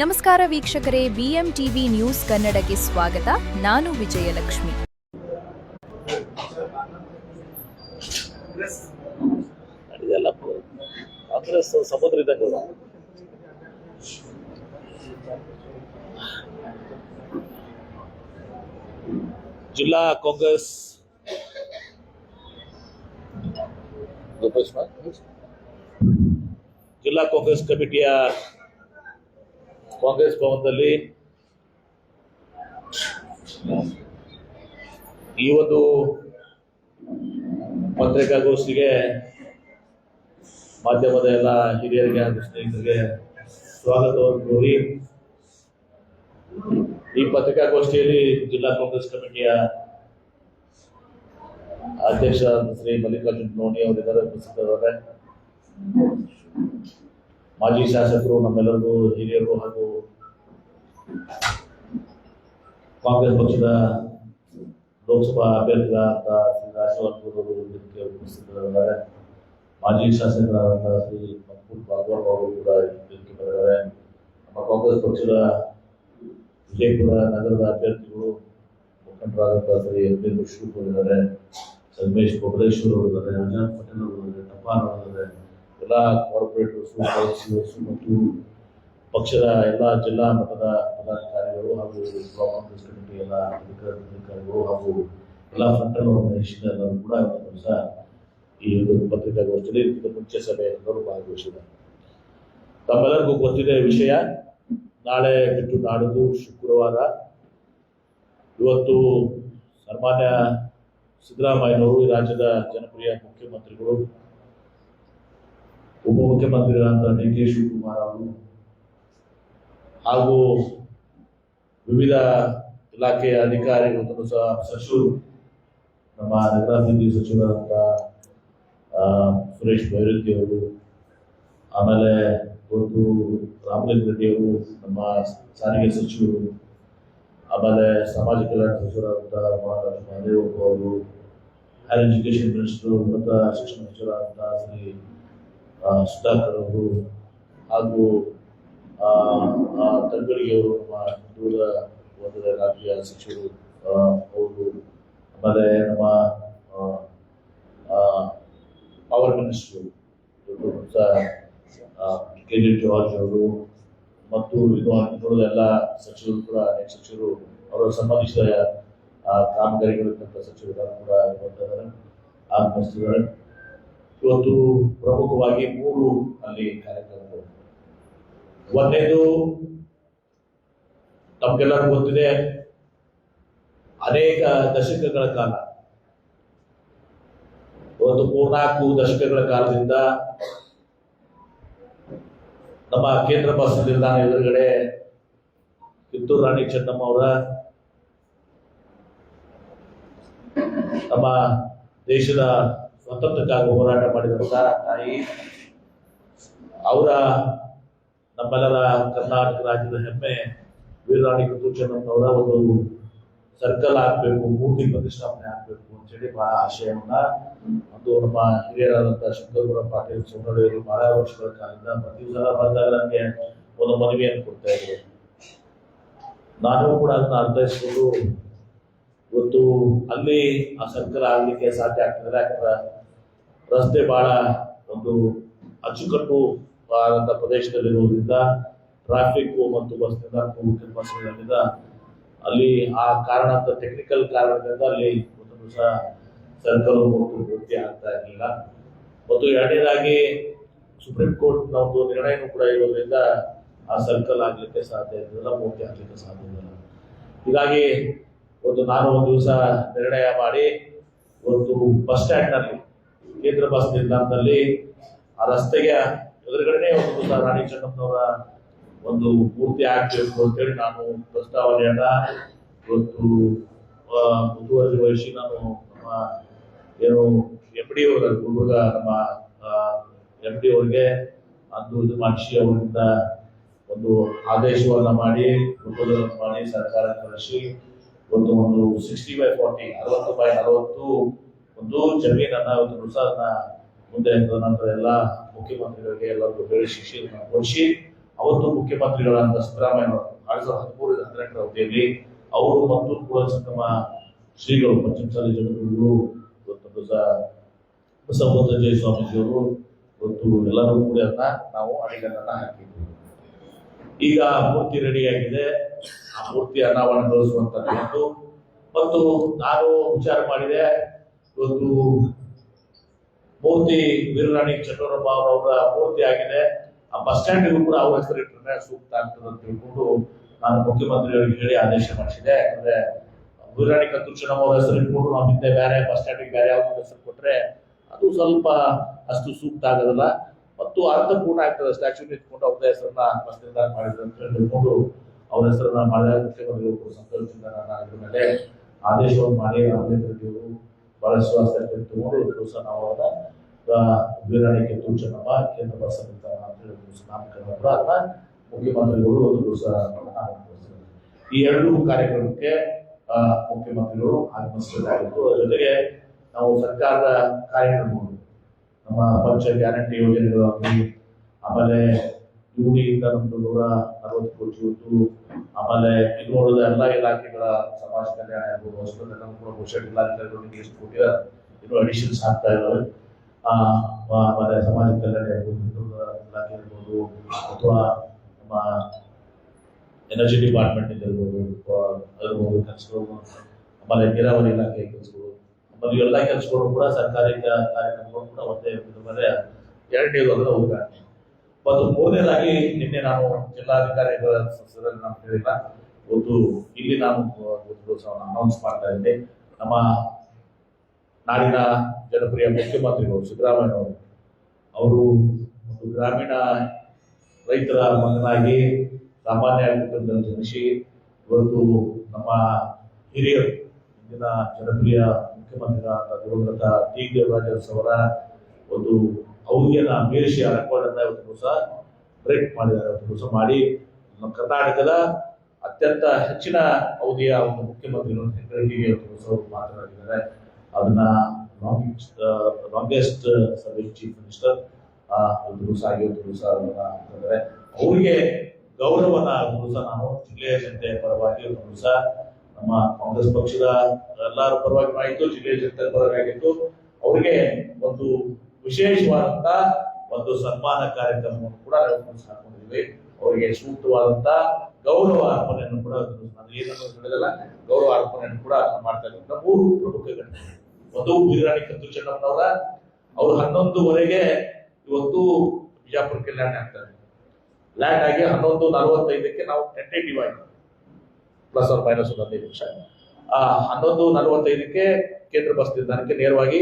ನಮಸ್ಕಾರ ವೀಕ್ಷಕರೇ, BMTV news ಕನ್ನಡಕ್ಕೆ ಸ್ವಾಗತ. ನಾನು ವಿಜಯಲಕ್ಷ್ಮಿ. ಕಾಂಗ್ರೆಸ್ ಸಮುದ್ರ ಇದ್ದಂಗೆ ಜಿಲ್ಲಾ ಕಾಂಗ್ರೆಸ್ ಕಮಿಟಿಯ ಕಾಂಗ್ರೆಸ್ ಭವನದಲ್ಲಿ ಈ ಒಂದು ಪತ್ರಿಕಾಗೋಷ್ಠಿಗೆ ಮಾಧ್ಯಮದ ಎಲ್ಲ ಹಿರಿಯರಿಗೆ ಹಾಗೂ ಸ್ನೇಹಿತರಿಗೆ ಸ್ವಾಗತವನ್ನು ಕೋರಿ, ಈ ಪತ್ರಿಕಾಗೋಷ್ಠಿಯಲ್ಲಿ ಜಿಲ್ಲಾ ಕಾಂಗ್ರೆಸ್ ಕಮಿಟಿಯ ಅಧ್ಯಕ್ಷ ಶ್ರೀ ಮಲ್ಲಿಕಾರ್ಜುನ್ ನೋಣಿ ಅವರಿದ್ದಾರೆ, ಉಪಸ್ಥಿತರಿದ್ದಾರೆ. ಮಾಜಿ ಶಾಸಕರು, ನಮ್ಮೆಲ್ಲರಿಗೂ ಹಿರಿಯರು ಹಾಗೂ ಕಾಂಗ್ರೆಸ್ ಪಕ್ಷದ ಲೋಕಸಭಾ ಅಭ್ಯರ್ಥಿಗಳಾದ ಶ್ರೀ ರಾಜವರ್ಧನ್ ಅವರು ಇದಕ್ಕೆ ಉಪಸ್ಥಿತರಿದ್ದಾರೆ. ಮಾಜಿ ಶಾಸಕರಾದಂತಹ ಶ್ರೀ ಮನ್ಸೂರ್ ಬಾಗ್ವಾಲ್ ಅವರು ಕೂಡ ಇದಕ್ಕೆ ಬಂದಿದ್ದಾರೆ. ನಮ್ಮ ಕಾಂಗ್ರೆಸ್ ಪಕ್ಷದ ವಿಜಯಪುರ ನಗರದ ಅಭ್ಯರ್ಥಿಗಳು ಮುಖಂಡರಾದಂತಹ ಶ್ರೀ ಎಂ ಪಿ ಮುಷ್ರೂಫ್ ಅವರಿದ್ದಾರೆ, ಸಂಗಮೇಶ್ ಕೊಬಳೇಶ್ವರ್ ಅವರಿದ್ದಾರೆ, ಅಜಾದ್ ಪಟೇಲ್ ಅವರಿದ್ದಾರೆ, ಟಪಾನ್ ಅವರಿದ್ದಾರೆ. ಎಲ್ಲ ಕಾರ್ಪೊರೇಟರ್ಸು, ಕೌನ್ಸಿಲರ್ಸು ಮತ್ತು ಪಕ್ಷದ ಎಲ್ಲ ಜಿಲ್ಲಾ ಮಟ್ಟದ ಪದಾಧಿಕಾರಿಗಳು ಹಾಗೂ ಕಾಂಗ್ರೆಸ್ ಕಮಿಟಿ ಎಲ್ಲ ಅಧಿಕಾರಿಗಳು ಹಾಗೂ ಎಲ್ಲ ಫ್ರಂಟಲ್ ಆರ್ಗನೈಸೇಷನ್ ಎಲ್ಲರೂ ಕೂಡ ಇವತ್ತು ದಿವಸ ಈ ಒಂದು ಪತ್ರಿಕಾಗೋಷ್ಠಿಯಲ್ಲಿ ಇದಕ್ಕೆ ಮುಂಚೆ ಸಭೆಯಲ್ಲರೂ ಭಾಗವಹಿಸಿದ್ದಾರೆ. ತಮ್ಮೆಲ್ಲರಿಗೂ ಗೊತ್ತಿದೆ ವಿಷಯ. ನಾಳೆ ಬಿಟ್ಟು ನಾಡಿದ್ದು ಶುಕ್ರವಾರ ಇವತ್ತು ಸನ್ಮಾನ್ಯ ಸಿದ್ದರಾಮಯ್ಯನವರು, ಈ ರಾಜ್ಯದ ಜನಪ್ರಿಯ ಮುಖ್ಯಮಂತ್ರಿಗಳು, ಉಪಮುಖ್ಯಮಂತ್ರಿಗಳಾದ ಡಿ.ಕೆ. ಶಿವಕುಮಾರ್ ಅವರು ಹಾಗೂ ವಿವಿಧ ಇಲಾಖೆಯ ಅಧಿಕಾರಿಗಳು ಸಹ ಸಚಿವರು, ನಮ್ಮ ನಗರಾಭಿವೃದ್ಧಿ ಸಚಿವರಾದ ಸುರೇಶ್ ಬೈರತಿ ಅವರು, ಆಮೇಲೆ ಇವತ್ತು ರಾಮಲಿಂಗ ರೆಡ್ಡಿ ಅವರು ನಮ್ಮ ಸಾರಿಗೆ ಸಚಿವರು, ಆಮೇಲೆ ಸಮಾಜ ಕಲ್ಯಾಣ ಸಚಿವರಾದಂತಹ ಮಹದೇವಪ್ಪ ಅವರು, ಹೈಯರ್ ಎಜುಕೇಶನ್ ಮಿನಿಸ್ಟರ್, ಉನ್ನತ ಶಿಕ್ಷಣ ಸಚಿವರಾದಂತಹ ಶ್ರೀ ಸುಧಾಕರ್ ಅವರು ಹಾಗೂ ತಂಗಡಿಗೆ ಅವರು, ನಮ್ಮ ಹಿಂದುಳಿದ ವರ್ಗದ ರಾಜ್ಯ ಸಚಿವರು ಅವರು, ಆಮೇಲೆ ನಮ್ಮ power minister K J George ಅವರು ಮತ್ತು ಇನ್ನುಳಿದ ಎಲ್ಲ ಸಚಿವರು ಕೂಡ, ಅನೇಕ ಸಚಿವರು ಅವರ ಸಂಬಂಧಿಸಿದ ಕಾಮಗಾರಿಗಳಿರ್ತಕ್ಕ ಸಚಿವರು ಕೂಡ ಆಗಮಿಸ್ತಿದ್ದಾರೆ. ಇವತ್ತು ಪ್ರಮುಖವಾಗಿ 3 ಅಲ್ಲಿ ಕಾರ್ಯಕ್ರಮಗಳು. ಒಂದನೇದು ನಮ್ಗೆಲ್ಲರೂ ಗೊತ್ತಿದೆ, ಅನೇಕ ದಶಕಗಳ ಕಾಲ, ಒಂದು 3-4 ದಶಕಗಳ ಕಾಲದಿಂದ ನಮ್ಮ ಕೇಂದ್ರ ಬಸ್ ನಿಲ್ದಾಣ ಎದುರುಗಡೆ ಕಿತ್ತೂರು ರಾಣಿ ಚೆನ್ನಮ್ಮ ಅವರ, ನಮ್ಮ ದೇಶದ ಸ್ವಾತಂತ್ರ್ಯಕ್ಕಾಗಿ ಹೋರಾಟ ಮಾಡಿದಂತ ತಾಯಿ ಅವರ, ನಮ್ಮೆಲ್ಲರ ಕರ್ನಾಟಕ ರಾಜ್ಯದ ಹೆಮ್ಮೆ ವೀರರಾಣಿ ಕಿತ್ತೂರು ಚೆನ್ನಮ್ಮನವರ ಒಂದು ಸರ್ಕಲ್ ಆಗ್ಬೇಕು, ಮೂರ್ತಿ ಪ್ರತಿಷ್ಠಾಪನೆ ಆಗ್ಬೇಕು ಅಂತೇಳಿ ಬಹಳ ಆಶಯವನ್ನ, ಅದು ನಮ್ಮ ಹಿರಿಯರಾದಂತಹ ಶಂಕರಗೌಡ ಪಾಟೀಲ್ ಸೋನಡಿಯವರು ಬಹಳ ವರ್ಷಗಳ ಕಾಲದಿಂದ ಪ್ರತಿ ಸಲ ಬಂದಾಗ ನನಗೆ ಒಂದು ಮನವಿಯನ್ನು ಕೊಡ್ತಾ ಇದ್ರು. ನಾನು ಕೂಡ ಅದನ್ನ ಅರ್ಥೈಸಿಕೊಂಡು ಇವತ್ತು ಅಲ್ಲಿ ಆ ಸರ್ಕಲ್ ಆಗ್ಲಿಕ್ಕೆ ಸಾಧ್ಯ ಆಗ್ತದೆ. ಯಾಕಂದ್ರೆ ರಸ್ತೆ ಬಹಳ ಒಂದು ಅಚ್ಚುಕಟ್ಟು ಆದಂತ ಪ್ರದೇಶದಲ್ಲಿರುವುದರಿಂದ ಟ್ರಾಫಿಕ್ ಮತ್ತು ಬಸ್ ನಿಲ್ದಾಣ ಅಲ್ಲಿ ಆ ಕಾರಣ, ಟೆಕ್ನಿಕಲ್ ಕಾರಣದಿಂದ ಅಲ್ಲಿ ಒಂದು ದಿವಸ ಸರ್ಕಲ್ ಪೂರ್ತಿ ಆಗ್ತಾ ಇರಲಿಲ್ಲ. ಮತ್ತು ಎರಡನೇದಾಗಿ ಸುಪ್ರೀಂ ಕೋರ್ಟ್ ಒಂದು ನಿರ್ಣಯನೂ ಕೂಡ ಇರೋದ್ರಿಂದ ಆ ಸರ್ಕಲ್ ಆಗ್ಲಿಕ್ಕೆ ಸಾಧ್ಯ ಇರಲಿಲ್ಲ, ಪೂರ್ತಿ ಆಗ್ಲಿಕ್ಕೆ ಸಾಧ್ಯ ಇರಲಿಲ್ಲ. ಹೀಗಾಗಿ ನಾನು ಒಂದು ದಿವಸ ನಿರ್ಣಯ ಮಾಡಿ ಒಂದು ಬಸ್ ಸ್ಟ್ಯಾಂಡ್ ನಲ್ಲಿ, ಕೇಂದ್ರ ಬಸ್ ನಿಲ್ದಾಣದಲ್ಲಿ ಆ ರಸ್ತೆಗೆ ಎದುರುಗಡೆನೆ ಒಂದು ದಿವಸ ರಾಣಿ ಚೆನ್ನಮ್ಮನವರ ಒಂದು ಮೂರ್ತಿ ಆಗ್ಬೇಕು ಅಂತೇಳಿ ನಾನು ಪ್ರಸ್ತಾವನೆಯನ್ನ ಇವತ್ತು ಮುತುವರ್ಜಿ ವಹಿಸಿ ನಾನು ನಮ್ಮ ಏನು MD ಅವರ ಗುಲ್ಬರ್ಗ ನಮ್ಮ MD ಅವರಿಗೆ ಅಂದು ಇದು ಮಾಡಿಸಿ ಅವರಿಂದ ಒಂದು ಆದೇಶವನ್ನ ಮಾಡಿ ಪ್ರಪೋಸಲ್ ಮಾಡಿ ಸರ್ಕಾರ ಕಳಿಸಿ ಒಂದು 60/40 60/40 ಒಂದು ಜಮೀನನ್ನ ಒಂದು ನುಸಾದನ್ನ ಮುಂದೆ ನಂತರ ಎಲ್ಲ ಮುಖ್ಯಮಂತ್ರಿಗಳಿಗೆ ಎಲ್ಲರಿಗೂ ಹೇಳಿ ಶಿಕ್ಷೆಯನ್ನು ಕೊಡಿಸಿ ಅವತ್ತು ಮುಖ್ಯಮಂತ್ರಿಗಳಾದ ಸಿದ್ದರಾಮಯ್ಯ ಅವರು 2013-18 ಅವಧಿಯಲ್ಲಿ ಅವರು ಮತ್ತು ಕೂಡ ಸಂಗಮ ಶ್ರೀಗಳು ಪಂಚಮಸಾಲಿ ಜಗದ್ಗುರುಗಳು ಇವತ್ತು ಬಸವರಾಜ ಸ್ವಾಮೀಜಿಯವರು ಇವತ್ತು ಎಲ್ಲರೂ ಕೂಡ ನಾವು ಅಡಿಗಲ್ಲನ್ನ ಹಾಕಿದ್ವಿ. ಈಗ ಮೂರ್ತಿ ರೆಡಿ ಆಗಿದೆ. ಆ ಮೂರ್ತಿ ಅನಾವರಣಗೊಳಿಸುವಂತದ್ದು ಮತ್ತು ನಾನು ವಿಚಾರ ಮಾಡಿದೆ, ಇವತ್ತು ಮೂರ್ತಿ ವೀರರಾಣಿ ಚೆನ್ನೂರಮ್ಮ ಅವರ ಮೂರ್ತಿ ಆಗಿದೆ. ಆ ಬಸ್ ಸ್ಟ್ಯಾಂಡ್ಗೂ ಕೂಡ ಅವ್ರ ಹೆಸರು ಇಟ್ಟರೆ ಸೂಕ್ತ ಆಗ್ತದೆ ಅಂತ ತಿಳ್ಕೊಂಡು ನಾನು ಮುಖ್ಯಮಂತ್ರಿಯವರಿಗೆ ಹೇಳಿ ಆದೇಶ ಮಾಡಿಸಿದೆ. ಯಾಕಂದ್ರೆ ವೀರರಾಣಿ ಕತ್ತೂರ್ಚನಮ್ಮ ಅವರ ಹೆಸರು ಇಟ್ಕೊಂಡು ನಾವು ಹಿಂದೆ ಬೇರೆ ಬಸ್ ಸ್ಟ್ಯಾಂಡಿಗೆ ಬೇರೆ ಯಾವ ಹೆಸರು ಕೊಟ್ರೆ ಅದು ಸ್ವಲ್ಪ ಅಷ್ಟು ಸೂಕ್ತ ಆಗೋದಿಲ್ಲ ಮತ್ತು ಅರ್ಥಪೂರ್ಣ ಆಗ್ತದೆ. ಸ್ಟ್ಯಾಚ್ಯೂ ನಿಂತ್ಕೊಂಡು ಅವ್ರ ಹೆಸರನ್ನ ಬಸ್ ನಿಲ್ದಾಣ ಮಾಡಿದ್ರು ಅಂತ ಹೇಳ್ಕೊಂಡು ಅವ್ರ ಹೆಸರನ್ನ ಮಾಡಿದಾಗ ಮುಖ್ಯಮಂತ್ರಿಗಳು ಸಂತೋಷದಿಂದ ನಾನು ಇದ್ರ ಮೇಲೆ ಆದೇಶವನ್ನು ಮಾಡಿ ರಾಮಚಂದ್ರ ರೆಡ್ಡಿಯವರು ಬಹಳ ವಿಶ್ವಾಸ ತಗೊಂಡು ದಿವಸ ನಾವು ಅವರ ವೀರರಾಣಿ ಕಿತ್ತೂರು ಕೇಂದ್ರ ಬಸ್ ನಿಲ್ದಾಣ ಅಂತ ಹೇಳಿ ನಾಮಕರಣ ಕೂಡ ಅದನ್ನ ಮುಖ್ಯಮಂತ್ರಿಗಳು ಒಂದು ದಿವಸ ಈ ಎರಡು ಕಾರ್ಯಕ್ರಮಕ್ಕೆ ಮುಖ್ಯಮಂತ್ರಿಗಳು ಆಗಮಿಸಬೇಕಾಗಿತ್ತು. ಅದರ ಜೊತೆಗೆ ನಾವು ಸರ್ಕಾರದ ಕಾರ್ಯಕ್ರಮಗಳು, ನಮ್ಮ ಪಂಚ ಗ್ಯಾರಂಟಿ ಯೋಜನೆಗಳಾಗಲಿ, ಆಮೇಲೆ ಯುಡಿಯಿಂದ ನಮ್ದು 140 ಕೋಟಿ ಇತ್ತು, ಆಮೇಲೆ ಇನ್ನುಳಿದ ಎಲ್ಲ ಇಲಾಖೆಗಳ ಸಮಾಜ ಕಲ್ಯಾಣ ಇರ್ಬೋದು, ಹೊಸದೆಲ್ಲ ಕೂಡ ಘೋಷಣೆ ಇಲಾಖೆಗಳಿಗೆ ಎಷ್ಟು ಕೋಟಿ ಇನ್ನು ಅಡಿಷನ್ಸ್ ಆಗ್ತಾ ಇದ್ದಾವೆ. ಆಮೇಲೆ ಸಮಾಜ ಕಲ್ಯಾಣ ಇರ್ಬೋದು, ಇಲಾಖೆ ಇರ್ಬೋದು, ಅಥವಾ ನಮ್ಮ ಎನರ್ಜಿ ಡಿಪಾರ್ಟ್ಮೆಂಟ್ ಇರ್ಬೋದು ಕೆಲಸಗಳು, ಆಮೇಲೆ ನೀರಾವರಿ ಇಲಾಖೆ ಕೆಲಸಗಳು, ಆಮೇಲೆ ಎಲ್ಲ ಕೆಲಸಗಳು ಕೂಡ ಸರ್ಕಾರಿ ಕಾರ್ಯಕ್ರಮಗಳು ಕೂಡ ಒಂದೇ ಮೇಲೆ ಎರಡನೇದು ಅದರ ಉದ್ಘಾಟನೆ. ಮತ್ತು ಮೂರನೇದಾಗಿ ನಿನ್ನೆ ನಾನು ಜಿಲ್ಲಾಧಿಕಾರಿಗಳ ಸಭೆಯಲ್ಲಿ ನಾನು ಹೇಳಿಲ್ಲ, ಒಂದು ಇಲ್ಲಿ ನಾನು ಅನೌನ್ಸ್ ಮಾಡ್ತಾ ಇದ್ದೆ. ನಮ್ಮ ನಾಡಿನ ಜನಪ್ರಿಯ ಮುಖ್ಯಮಂತ್ರಿಗಳು ಸಿದ್ದರಾಮಯ್ಯ ಅವರು ಒಂದು ಗ್ರಾಮೀಣ ರೈತರ ಮಗನಾಗಿ ಸಾಮಾನ್ಯ ಜನಿಸಿ ಇವತ್ತು ನಮ್ಮ ಹಿರಿಯರು ಇಂದಿನ ಜನಪ್ರಿಯ ಮುಖ್ಯಮಂತ್ರಿಗಳಾದ ದಿವಂಗತ ಟಿ ದೇವರಾಜ್ ಅವರ ಒಂದು ಅವಧಿಯನ್ನ ಮೀರಿಸಿ ಆ ರೆಕಾರ್ಡ್ ಇವತ್ತು ದಿವಸ ಬ್ರೇಕ್ ಮಾಡಿದ್ದಾರೆ. ಇವತ್ತು ದಿವಸ ಮಾಡಿ ನಮ್ಮ ಕರ್ನಾಟಕದ ಅತ್ಯಂತ ಹೆಚ್ಚಿನ ಅವಧಿಯ ಒಂದು ಮುಖ್ಯಮಂತ್ರಿಗಳು ಹೆಗ್ಗಳಿಕೆಗೆ ಇವತ್ತು ದಿವಸ ಮಾತನಾಡಿದ್ದಾರೆ. ಅದನ್ನ ಲಾಂಗೆಸ್ಟ್ ಸರ್ವಿಸ್ ಚೀಫ್ ಮಿನಿಸ್ಟರ್ ಒಂದು ದಿವಸ ಆಗಿ ಇವತ್ತು ದಿವಸ ಅಂತಂದ್ರೆ ಅವರಿಗೆ ಗೌರವನ ದಿವಸ ನಾವು ಜಿಲ್ಲೆಯ ಜನತೆಯ ಪರವಾಗಿ ಒಂದು ದಿವಸ ನಮ್ಮ ಕಾಂಗ್ರೆಸ್ ಪಕ್ಷದ ಎಲ್ಲರ ಪರವಾಗಿ ಆಯಿತು, ಜಿಲ್ಲೆಯ ಜನತೆಯ ಪರವಾಗಿ ಆಗಿತ್ತು. ಅವರಿಗೆ ಒಂದು ವಿಶೇಷವಾದಂತ ಒಂದು ಸನ್ಮಾನ ಕಾರ್ಯಕ್ರಮವನ್ನು ಕೂಡ ಹಾಕೊಂಡಿದ್ವಿ. ಅವರಿಗೆ ಸೂಕ್ತವಾದಂತ ಗೌರವ ಅರ್ಪಣೆಯನ್ನು ಕೂಡ ಏನನ್ನು ಹೇಳಿದಲ್ಲ ಗೌರವ ಅರ್ಪಣೆಯನ್ನು ಕೂಡ ಮಾಡ್ತಾ ಇದ್ದೀವಿ. 3 ಪ್ರಮುಖ ಘಟನೆ. ಒಂದು ವೀರರಾಣಿ ಕಿತ್ತೂರು ಚೆನ್ನಮ್ಮನವರ ಅವರು 11:15 ಇವತ್ತು ಬಿಜಾಪುರಕ್ಕೆ ಲ್ಯಾಂಡ್ ಆಗ್ತಾರೆ. ಲ್ಯಾಂಡ್ ಆಗಿ 11:45 ನಾವು ಟೆಂಟೇಟಿವ್ ಆಗಿ ಪ್ಲಸ್ ಆರ್ ಮೈನಸ್ 15 ನಿಮಿಷ 11:45 ಕೇಂದ್ರ ಬಸ್ ನಿಲ್ದಾಣಕ್ಕೆ ನೇರವಾಗಿ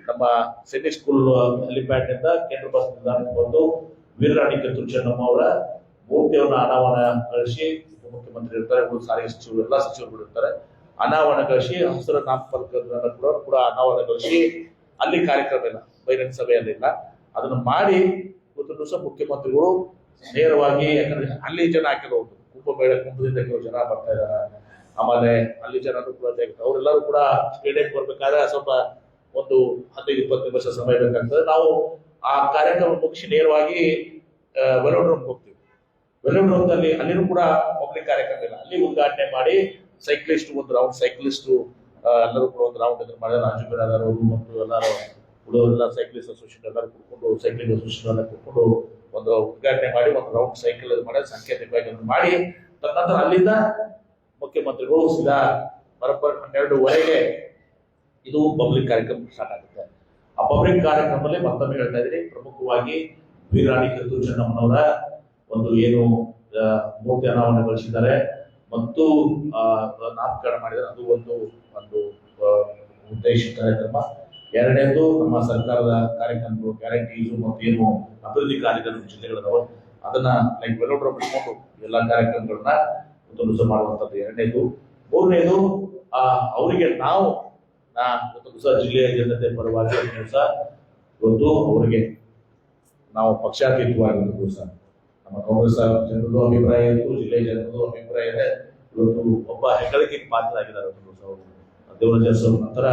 ನಮ್ಮ ಸೈನಿಕ್ ಸ್ಕೂಲ್ ಹೆಲಿಪ್ಯಾಡ್ ನಿಂದ ಕೇಂದ್ರ ಬಸ್ ನಿಲ್ದಾಣಕ್ಕೆ ಬಂದು ವೀರರಾಣಿ ಕಿತ್ತೂರು ಚೆನ್ನಮ್ಮ ಅವರ ಮೂರ್ತಿಯನ್ನು ಅನಾವರಣಗೊಳಿಸಿ ಉಪಮುಖ್ಯಮಂತ್ರಿ ಇರ್ತಾರೆ, ಸಾರಿಗೆ ಸಚಿವರು ಎಲ್ಲ ಸಚಿವರುಗಳು ಇರ್ತಾರೆ, ಅನಾವರಣಗೊಳಿಸಿ ಹಸಿರು ನಾಮಫಲಕಗಳನ್ನು ಕೂಡ ಅನಾವರಣಗೊಳಿಸಿ ಅಲ್ಲಿ ಕಾರ್ಯಕ್ರಮ ಇಲ್ಲ, ಬಹಿರಂಗ ಸಭೆಯಲ್ಲಿ ಇಲ್ಲ, ಅದನ್ನು ಮಾಡಿ ಇವತ್ತು ದಿವಸ ಮುಖ್ಯಮಂತ್ರಿಗಳು ನೇರವಾಗಿ, ಯಾಕಂದ್ರೆ ಅಲ್ಲಿ ಜನ ಹಾಕಿರೋದು ಕುಂಭದಿಂದ ಕೆಲವು ಜನ ಬರ್ತಾ ಇದ್ದಾರೆ, ಆಮೇಲೆ ಅಲ್ಲಿ ಜನರು ಕೂಡ ಅವರೆಲ್ಲರೂ ಕೂಡ ಸ್ಟೇಡಿಯಂ ಬರ್ಬೇಕಾದ್ರೆ ಸ್ವಲ್ಪ ಒಂದು 15-20 ನಿಮಿಷ ಸಮಯ ಬೇಕಾಗ್ತದೆ. ನಾವು ಆ ಕಾರ್ಯಕ್ರಮ ಮುಗಿಸಿ ನೇರವಾಗಿ ವೆಲೋಡ್ರೋಮ್ ಹೋಗ್ತೀವಿ. ವೆಲೋಡ್ರೋಮ್ದಲ್ಲಿ ಅಲ್ಲಿನೂ ಕೂಡ ಪಬ್ಲಿಕ್ ಕಾರ್ಯಕ್ರಮ ಇಲ್ಲ, ಅಲ್ಲಿ ಉದ್ಘಾಟನೆ ಮಾಡಿ ಸೈಕ್ಲಿಸ್ಟ್ ಒಂದು ರೌಂಡ್, ಸೈಕ್ಲಿಸ್ಟ್ ಎಲ್ಲರೂ ಕೂಡ ಒಂದು ರೌಂಡ್ ಇದನ್ನು ಮಾಡಿದ್ರೆ ರಾಜು ಬಿರಾದರ್ ಅವರು ಮತ್ತು ಎಲ್ಲರೂ ಹುಡುಗರೆಲ್ಲ ಸೈಕ್ಲಿಸ್ಟ್ ಅಸೋಸಿಯೇಷನ್ ಎಲ್ಲರೂ ಕೂತ್ಕೊಂಡು ಸೈಕ್ಲಿಂಗ್ ಅಸೋಸಿಯೇಷನ್ ಎಲ್ಲ ಕೂತ್ಕೊಂಡು ಒಂದು ಉದ್ಘಾಟನೆ ಮಾಡಿ ಒಂದು ರೌಂಡ್ ಸೈಕಲ್ ಮಾಡಿ ಸಾಂಕೇತಿಕವಾಗಿ ಮಾಡಿ ತದನಂತರ ಅಲ್ಲಿಂದ ಮುಖ್ಯಮಂತ್ರಿಗಳು ಸೀದಾ ಬರೋಬ್ಬರಿ 12:15 ಇದು ಪಬ್ಲಿಕ್ ಕಾರ್ಯಕ್ರಮ ಸ್ಟಾರ್ಟ್ ಆಗುತ್ತೆ. ಆ ಪಬ್ಲಿಕ್ ಕಾರ್ಯಕ್ರಮದಲ್ಲಿ ಮತ್ತೊಮ್ಮೆ ಹೇಳ್ತಾ ಇದ್ದೀನಿ, ಪ್ರಮುಖವಾಗಿ ವೀರರಾಣಿ ಕಿತ್ತೂರು ಚೆನ್ನಮ್ಮನವರ ಒಂದು ಏನು ಮೂರ್ತಿ ಅನಾವರಣಗೊಳಿಸಿದ್ದಾರೆ ಮತ್ತು ನಾಮಕರಣ ಮಾಡಿದ್ದಾರೆ, ಅದು ಒಂದು ಉದ್ದೇಶ ಕಾರ್ಯಕ್ರಮ. ಎರಡನೇದು ನಮ್ಮ ಸರ್ಕಾರದ ಕಾರ್ಯಕ್ರಮಗಳು, ಗ್ಯಾರಂಟೀಸು ಮತ್ತು ಏನು ಅಭಿವೃದ್ಧಿ ಕಾರ್ಯಕ್ರಮ ಜಿಲ್ಲೆಗಳಿದಾವೆ ಅದನ್ನ ಲೈಕ್ ವೆಲೋಡ್ರೋಮ್ ಇಟ್ಕೊಂಡು ಎಲ್ಲ ಕಾರ್ಯಕ್ರಮಗಳನ್ನ ಒಂದು ಮಾಡುವಂಥದ್ದು ಎರಡನೇದು. ಮೂರನೇದು ಅವರಿಗೆ ನಾವು ದಿವಸ ಜಿಲ್ಲೆಯ ಜನತೆ ಪರವಾಗಿ ದಿವಸ ಇವತ್ತು ಅವರಿಗೆ ನಾವು ಪಕ್ಷಾತೀತವಾಗಿ ದಿವಸ ನಮ್ಮ ಕಾಂಗ್ರೆಸ್ ಜನರದ್ದು ಅಭಿಪ್ರಾಯ ಇತ್ತು, ಜಿಲ್ಲೆಯ ಜನರದ್ದು ಅಭಿಪ್ರಾಯ ಇದೆ. ಇವತ್ತು ಒಬ್ಬ ಹೆಗ್ಗಳಿಕೆಗೆ ಪಾತ್ರ ಆಗಿದ್ದಾರೆ ದಿವಸ ಅವರು ದೇವರಾಜ್ ಅವ್ರ ನಂತರ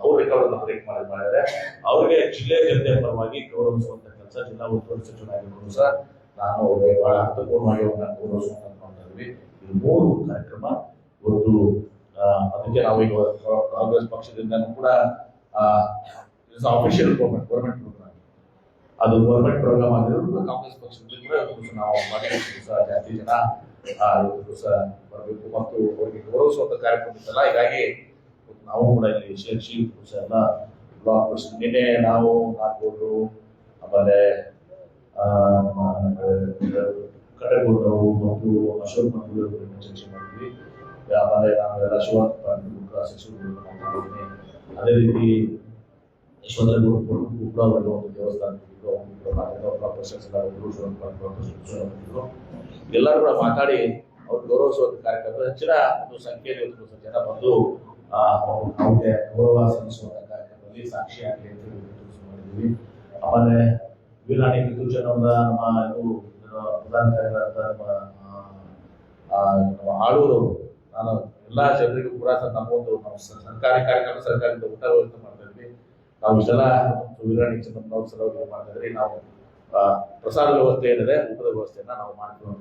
ಅವ್ರ ರೆಕಾರ್ಡ್ ಬ್ರೇಕ್ ಮಾಡಿದ್ದಾರೆ. ಅವ್ರಿಗೆ ಜಿಲ್ಲೆಯ ಜನತೆಯ ಪರವಾಗಿ ಗೌರವಿಸುವಂತ ಕೆಲಸ ಸರ್, ಜಿಲ್ಲಾ ಉಸ್ತುವಾರಿ ಸಚಿವರಾಗಿರ್ಬೋದು ಸರ್, ನಾನು ಅವರಿಗೆ ಬಹಳ ಅರ್ಥಪೂರ್ಣವಾಗಿ ಗೌರವಿಸುವಂತ ಮಾಡ್ತಾ ಇದ್ವಿ. ಇದು 3 ಕಾರ್ಯಕ್ರಮ ಇವತ್ತು. ಅದಕ್ಕೆ ನಾವು ಈಗ ಕಾಂಗ್ರೆಸ್ ಪಕ್ಷದಿಂದನೂ ಕೂಡ ಅಫಿಷಿಯಲ್ ಗೌರ್ಮೆಂಟ್ ಪ್ರೋಗ್ರಾಮ್, ಅದು ಗೌರ್ಮೆಂಟ್ ಪ್ರೋಗ್ರಾಮ್ ಆಗಿರೋದು ಕಾಂಗ್ರೆಸ್ ಪಕ್ಷದಲ್ಲಿ ಕೂಡ ನಾವು ಮಾಡಿರ್ತೀವಿ ಸರ್. ಜಾಸ್ತಿ ಜನ ದಿವಸ ಬರಬೇಕು ಮತ್ತು ಅವರಿಗೆ ಗೌರವಿಸುವಂತ ಕಾರ್ಯಕ್ರಮ ಇತ್ತಲ್ಲ, ಹೀಗಾಗಿ ನಾವು ಕೂಡ ಇಲ್ಲಿ ಶೇರ್ಷಿ ಎಲ್ಲ ಬ್ಲಾಕ್ ನಿನ್ನೆ ನಾವು ನಾಲ್ಕು ಆಮೇಲೆ ಕಟಗೌಡರು ಮತ್ತು ಅಶೋಕ್ ಮಂಗಳೂರು ಚರ್ಚೆ ಮಾಡಿದ್ವಿ. ಆಮೇಲೆ ನಾವೆಲ್ಲ ಶಿವಾನಂದ ಸಚಿವರುಗಳು ಮಾತಾಡಿದ್ದೀನಿ. ಅದೇ ರೀತಿ ಯಶವಂತಪುರ ಕೂಡ ಅವರಿಗೆ ಒಂದು ದೇವಸ್ಥಾನ ಎಲ್ಲರೂ ಕೂಡ ಮಾತಾಡಿ ಅವ್ರು ಗೌರವಿಸುವಂತ ಕಾರ್ಯಕ್ರಮ ಹೆಚ್ಚಿನ ಒಂದು ಸಂಖ್ಯೆಯಲ್ಲಿ ಜನ ಬಂದು ಅವ್ರಿಗೆ ಗೌರವ ಸಲ್ಲಿಸುವಂತ ಕಾರ್ಯಕ್ರಮದಲ್ಲಿ ಸಾಕ್ಷಿಯಾಗಿ ಮಾಡಿದ್ವಿ. ಆಮೇಲೆ ವೀರಾಣಿ ಕಿತ್ತೂರು ಅವರ ನಮ್ಮ ಪ್ರಧಾನ ಕಾರ್ಯದರ್ಶಿ ನಮ್ಮ ಆಳೂರು, ನಾನು ಎಲ್ಲಾ ಜನರಿಗೂ ಕೂಡ ನಮ್ಮ ಒಂದು ಸರ್ಕಾರಿ ಕಾರ್ಯಕ್ರಮ ಸರ್ಕಾರದಿಂದ ಊಟ ವ್ಯವಸ್ಥೆ ಮಾಡ್ತಾ ಇದ್ವಿ. ನಾವು ಇಷ್ಟೆಲ್ಲ ವೀರಾಣಿ ಚೆನ್ನಮ್ಮನವ್ರ ಸಲುವಾಗಿ ಮಾಡ್ತಾ ಇದ್ರಿ. ನಾವು ಪ್ರಸಾದ ವ್ಯವಸ್ಥೆ ಏನಿದೆ ಊಟದ ವ್ಯವಸ್ಥೆಯನ್ನ ನಾವು ಮಾಡ್ತೀವಿ.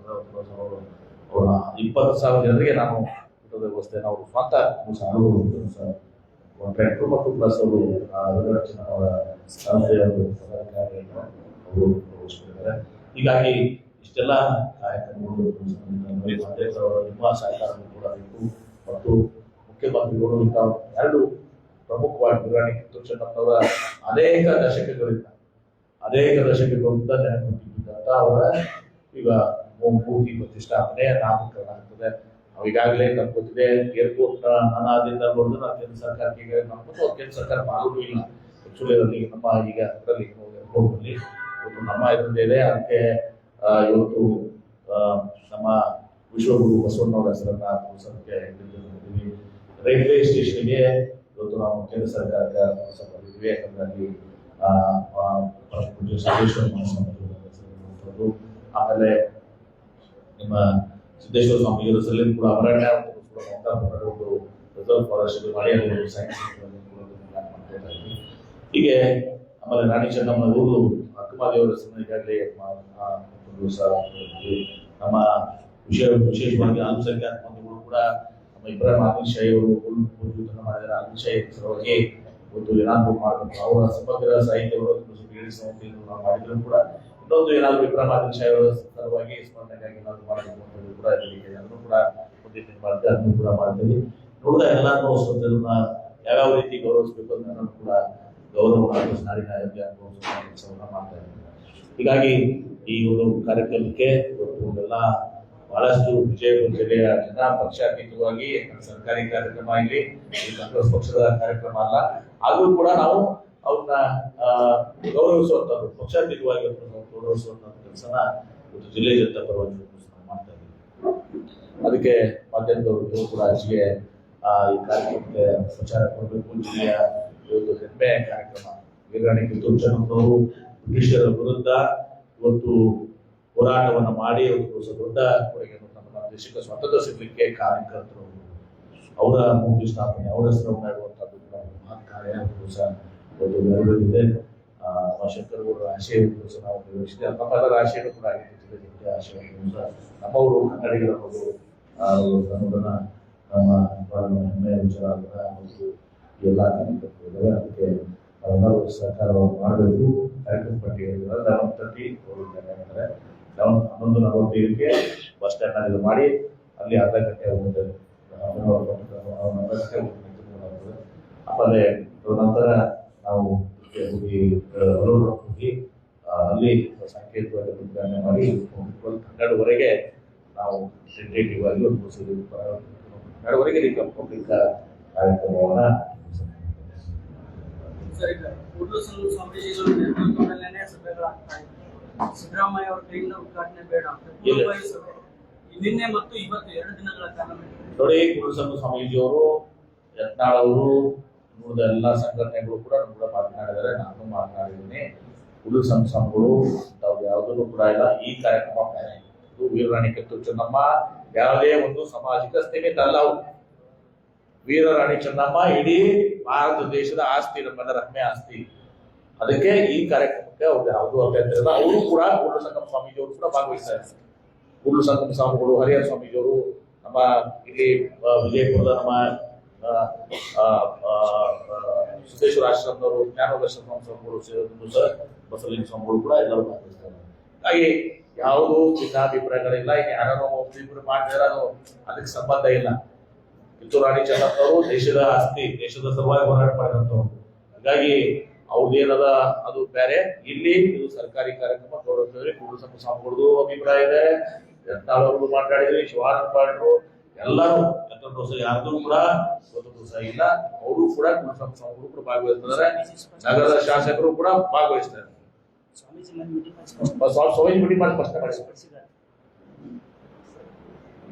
20,000 ಜನರಿಗೆ ನಾನು ಊಟದ ವ್ಯವಸ್ಥೆಯನ್ನು ಅವರು ಸ್ವಂತ ಕಾಂಟ್ರಾಕ್ಟರ್ ಮತ್ತು ಪ್ಲಸ್ ಅವರು ಅವರ ಸಂಸ್ಥೆಯವರು ಹೀಗಾಗಿ ಇಷ್ಟೆಲ್ಲ ಕಾರ್ಯಕ್ರಮಗಳು ನಿಮ್ಮ ಸಹಕಾರಗಳು ಕೂಡ ಬೇಕು. ಮತ್ತು ಮುಖ್ಯಮಂತ್ರಿಗಳು ಇಂಥ 2 ಪ್ರಮುಖವಾಗಿ ವೀರಾಣಿ ಕಿತ್ತೂರು ಚೆನ್ನಮ್ಮನವರ ಅನೇಕ ದಶಕಗಳಿಂದ ನೆನಪಿದ್ದಂತ ಅವರ ಈಗ ಮೂರ್ತಿ ಪ್ರತಿಷ್ಠಾಪನೆ ನಾಮಕರಣ ಆಗ್ತದೆ. ನಾವು ಈಗಾಗಲೇ ನಮ್ಗೆ ಗೊತ್ತಿದೆ, ಏರ್ಪೋರ್ಟ್ ಅನಾದಿಂದ ಬಂದು ನಾವು ಕೇಂದ್ರ ಸರ್ಕಾರಕ್ಕೆ ಈಗ ಮಾಡ್ಬೋದು. ಕೇಂದ್ರ ಸರ್ಕಾರ ಮಾಡೋದು ಇಲ್ಲ ಆಕ್ಚುಲಿ ಅದರಲ್ಲಿ ನಮ್ಮ ಈಗ ಅದರಲ್ಲಿ ಏರ್ಪೋರ್ಟ್ ಅಲ್ಲಿ ಇವತ್ತು ನಮ್ಮ ಇದರಲ್ಲಿದೆ. ಅದಕ್ಕೆ ಇವತ್ತು ನಮ್ಮ ವಿಶ್ವಗುರು ಬಸವಣ್ಣವರ ಹೆಸರನ್ನ ಪುಸ್ತಕಕ್ಕೆ ರೈಲ್ವೆ ಸ್ಟೇಷನ್ಗೆ ಇವತ್ತು ನಾವು ಕೇಂದ್ರ ಸರ್ಕಾರಕ್ಕೆ ಬಂದಿದ್ವಿ. ಯಾಕಂದ್ರೆ ಆಮೇಲೆ ನಿಮ್ಮ ಸಿದ್ದೇಶ್ವರ ಸ್ವಾಮಿ ಹೆಸರಲ್ಲಿ ಕೂಡ ಅರಣ್ಯ ಒಂದು ರಿಸರ್ವ್ ಫಾರೆಸ್ಟ್ ಮಾಡಿ ಸೈನ್ಸ್ ಹೀಗೆ. ಆಮೇಲೆ ರಾಣಿ ಚೆನ್ನಮ್ಮನವರು ಅಕ್ಕಮಹಾದೇವರ ಹೆಸರನ್ನು ಈಗಾಗಲೇ ನಮ್ಮ ವಿಶೇಷವಾಗಿ ಅಲ್ಪಸಂಖ್ಯಾತ ಬಂಧುಗಳು ಕೂಡ ನಮ್ಮ ಇಬ್ರಾಹಿಂ ಆದಿಲ್ ಶಾಹಿ ಅವರು ಮಾಡಿದ್ದಾರೆ. ಆದಿಲ್ ಶಾಹಿ ಸಲುವಾಗಿ ಒಂದು ಏನಾದ್ರು ಮಾಡಬೇಕು, ಅವರ ಸಮಗ್ರ ಸಾಹಿತ್ಯಗಳು ನಾವು ಮಾಡಿದ್ರು ಕೂಡ ಇನ್ನೊಂದು ಏನಾದ್ರು ಇಬ್ರಾಹಿಂ ಆದಿಲ್ ಶಾಹಿ ಅವರ ಸಲುವಾಗಿ ಸ್ಮರಣೆಗಾಗಿ ಏನಾದ್ರು ಮಾಡಬೇಕು ಅಂತ ಕೂಡ ಅದನ್ನು ಕೂಡ ಮುಂದಿನ ಮಾಡ್ತೀವಿ, ಅದನ್ನು ಕೂಡ ಮಾಡ್ತೀವಿ. ನೋಡಿದ ಎಲ್ಲಾನು ಯಾವ್ಯಾವ ರೀತಿ ಗೌರವಿಸಬೇಕು ಅಂತ ಕೂಡ ಗೌರವ ನಾಡಿನ ಕೆಲಸವನ್ನ ಮಾಡ್ತಾ ಇದ್ದೀವಿ. ಹೀಗಾಗಿ ಈ ಒಂದು ಕಾರ್ಯಕ್ರಮಕ್ಕೆ ಇವತ್ತು ಬಹಳಷ್ಟು ವಿಜಯಪುರ ಜಿಲ್ಲೆಯ ಜನ ಪಕ್ಷಾತೀತವಾಗಿ ಸರ್ಕಾರಿ ಕಾರ್ಯಕ್ರಮ ಇಲ್ಲಿ ಕಾಂಗ್ರೆಸ್ ಪಕ್ಷದ ಕಾರ್ಯಕ್ರಮ ಅಲ್ಲ, ಆದ್ರೂ ಕೂಡ ನಾವು ಅವ್ರನ್ನ ಗೌರವಿಸುವಂತದ್ದು ಪಕ್ಷಾತೀತವಾಗಿ ಗೌರವಿಸುವಂತ ಕೆಲಸನ ಇವತ್ತು ಜಿಲ್ಲೆ ಜನತಾ ಪರವಾಗಿ ಮಾಡ್ತಾ ಇದ್ದೀವಿ. ಅದಕ್ಕೆ ಮಾಧ್ಯಮದವರು ಕೂಡ ಹೆಚ್ಚಿಗೆ ಈ ಕಾರ್ಯಕ್ರಮಕ್ಕೆ ಪ್ರಚಾರ ಕೊಡಬೇಕು. ಜಿಲ್ಲೆಯ ಇವತ್ತು ಹೆಮ್ಮೆ ಕಾರ್ಯಕ್ರಮ ವೀರಾಣಿ ಕಿತ್ತೂರು ಚೆನ್ನಮ್ಮನವರು ಬ್ರಿಟಿಷರ ವಿರುದ್ಧ ಇವತ್ತು ಹೋರಾಟವನ್ನ ಮಾಡಿ ಒಂದು ದೊಡ್ಡ ಕೊಡುಗೆಯನ್ನು ನಮ್ಮ ದೇಶಕ್ಕೆ ಸ್ವಾತಂತ್ರ್ಯ ಸಿಗಲಿಕ್ಕೆ ಕಾರ್ಯಕರ್ತರು ಅವರ ಮೂರ್ತಿ ಸ್ಥಾಪನೆ ಅವರ ಹೆಸರು ಮಾಡುವಂತದ್ದು ಮಹತ್ ಕಾರ್ಯ ಸಹ ನೆರವೇರಿದೆ. ಶಂಕರಗೌಡರ ಆಶಯವನ್ನು ಸಹ ನಾವು ನಿರ್ವಹಿಸಿದೆ. ನಮ್ಮೆಲ್ಲರ ಆಶಯಗಳು ಕೂಡ ಆಗಿತ್ತು. ಆಶಯವನ್ನು ಸಹ ನಮ್ಮವರು ಕನ್ನಡಿಗರ ಅನ್ನೋದನ್ನ ನಮ್ಮ ಹೆಮ್ಮೆಯ ವಿಚಾರ ಮತ್ತು ಎಲ್ಲ ಕಾರ್ಯಕರ್ತರು ಇದ್ದಾರೆ. ಅದಕ್ಕೆ ನಾವೆಲ್ಲರೂ ಸಹಕಾರವನ್ನು ಮಾಡಬೇಕು. ಕಾರ್ಯಕ್ರಮ ಪಟ್ಟಿಯಲ್ಲಿ 11:30 ಹೇಳ್ತಾರೆ 11:45ಕ್ಕೆ ಬಸ್ ಸ್ಟ್ಯಾಂಡ್ ನಲ್ಲಿ ಮಾಡಿ ಅಲ್ಲಿ ಅರ್ಧ ಗಂಟೆ ಹೋಗ್ತದೆ. ಆಮೇಲೆ ನಂತರ ನಾವು ಹೋಗಿ ಅಲ್ಲಿ ಸಾಂಕೇತಿಕವಾಗಿ ಉದ್ಘಾಟನೆ ಮಾಡಿ 12:30ವರೆಗೆ ನಾವು ಟೆಂಟೇಟಿವ್ ಆಗಿ ಒಂದು 12:30ವರೆಗೆ ಪಬ್ಲಿಕ್ ಕಾರ್ಯಕ್ರಮವನ್ನ ಸಿದ್ದರಾಮಯ್ಯ ಅವರ ಕೈಯಿಂದ ಉದ್ಘಾಟನೆ ಬೇಡ ನಿನ್ನೆ ಮತ್ತು ಇವತ್ತು 2 ದಿನಗಳ ಕಾಲ ನೋಡಿ. ಕೂಡಲಸಂಗಮ ಸ್ವಾಮೀಜಿಯವರು, ಯತ್ನಾಳ್ ಅವರು, ಉಳಿದ ಎಲ್ಲ ಸಂಘಟನೆಗಳು ಕೂಡ ಮಾತನಾಡಿದ್ದಾರೆ. ನಾನು ಮಾತನಾಡಿದ್ದೀನಿ. ಕೂಡಲಸಂಗಮ ಸ್ವಾಮಿಗಳು ತಾವು ಯಾವುದನ್ನು ಕೂಡ ಇಲ್ಲ. ಈ ಕಾರ್ಯಕ್ರಮ ಬೇರೆ. ಇದು ವೀರರಾಣಿ ಕಿತ್ತೂರು ಚೆನ್ನಮ್ಮ ಯಾವುದೇ ಒಂದು ಸಾಮಾಜಿಕ ಸ್ಥಿಮಿತ ಅಲ್ಲ. ವೀರರಾಣಿ ಚೆನ್ನಮ್ಮ ಇಡೀ ಭಾರತ ದೇಶದ ಆಸ್ತಿ, ನಮ್ಮೆಲ್ಲರ ಹೆಮ್ಮೆ ಆಸ್ತಿ. ಅದಕ್ಕೆ ಈ ಕಾರ್ಯಕ್ರಮಕ್ಕೆ ಅವ್ರು ಯಾವುದೂ ಅಭ್ಯಂತರ ಇಲ್ಲ. ಅವರು ಕೂಡ ಕೂಡಲ ಸಂಗಮ ಸ್ವಾಮೀಜಿಯವರು ಕೂಡ ಭಾಗವಹಿಸ್ತಾ ಇದ್ದಾರೆ. ಕೂಡಲ ಸಂಗಮ ಸ್ವಾಮಿಗಳು, ಹರಿಹರ ಸ್ವಾಮೀಜಿಯವರು, ನಮ್ಮ ಇಲ್ಲಿ ವಿಜಯಪುರದ ನಮ್ಮ ಸಿದ್ದೇಶ್ವರ ಆಶ್ರಮದವರು, ಜ್ಞಾನದರ್ಶನ ಸ್ವಾಮಿಗಳು ಸೇರಿದ್ರು ಸಹ ಬಸವಲಿಂಗ ಸ್ವಾಮಿಗಳು ಕೂಡ ಎಲ್ಲರೂ ಭಾಗವಹಿಸ್ತಾರೆ. ಹಾಗೆ ಯಾವುದು ಭಿನ್ನಾಭಿಪ್ರಾಯಗಳಿಲ್ಲ. ಈಗ ಯಾರೋ ಒಬ್ಬರಿಬ್ಬರು ಮಾಡಿದ್ರೆ ಅದಕ್ಕೆ ಸಂಬಂಧ ಇಲ್ಲ. ಕಿತ್ತೂರು ರಾಣಿ ಚೆನ್ನಮ್ಮನವರು ದೇಶದ ಆಸ್ತಿ, ದೇಶದ ಸಲುವಾಗಿ ಹೋರಾಟ ಮಾಡಿದಂಥವ್ರು. ಹೀಗಾಗಿ ಅವ್ರದ್ದೇನದ ಅದು ಬೇರೆ. ಇಲ್ಲಿ ಇದು ಸರ್ಕಾರಿ ಕಾರ್ಯಕ್ರಮ ತೋರಿಸ್ತೇವೆ. ಕೂಡಲ ಸಂಗಮ ಸ್ವಾಮಿಗಳದ್ದು ಅಭಿಪ್ರಾಯ ಇದೆ, ಯತ್ನಾಳವ್ರದ್ದು ಮಾತಾಡಿದ್ರಿ, ಶಿವಾನಂದ ಪಾಟೀಲರು ಎಲ್ಲರೂ ಯಾರ್ದು ಕೂಡ ಸ್ವತಂತ್ರ ಸಹ ಇಲ್ಲ. ಅವರು ಕೂಡ ಕೂಡಲ ಸಂಗಮ ಸ್ವಾಮಿಗಳು ಕೂಡ ಭಾಗವಹಿಸ್ತಾರೆ. ನಗರದ ಶಾಸಕರು ಕೂಡ ಭಾಗವಹಿಸ್ತಾರೆ. ಸ್ವಾಮೀಜಿ ಮೀಟಿಂಗ್ ಮಾಡಿ ಪ್ರಶ್ನೆ ಮಾಡಿದ್ದಾರೆ.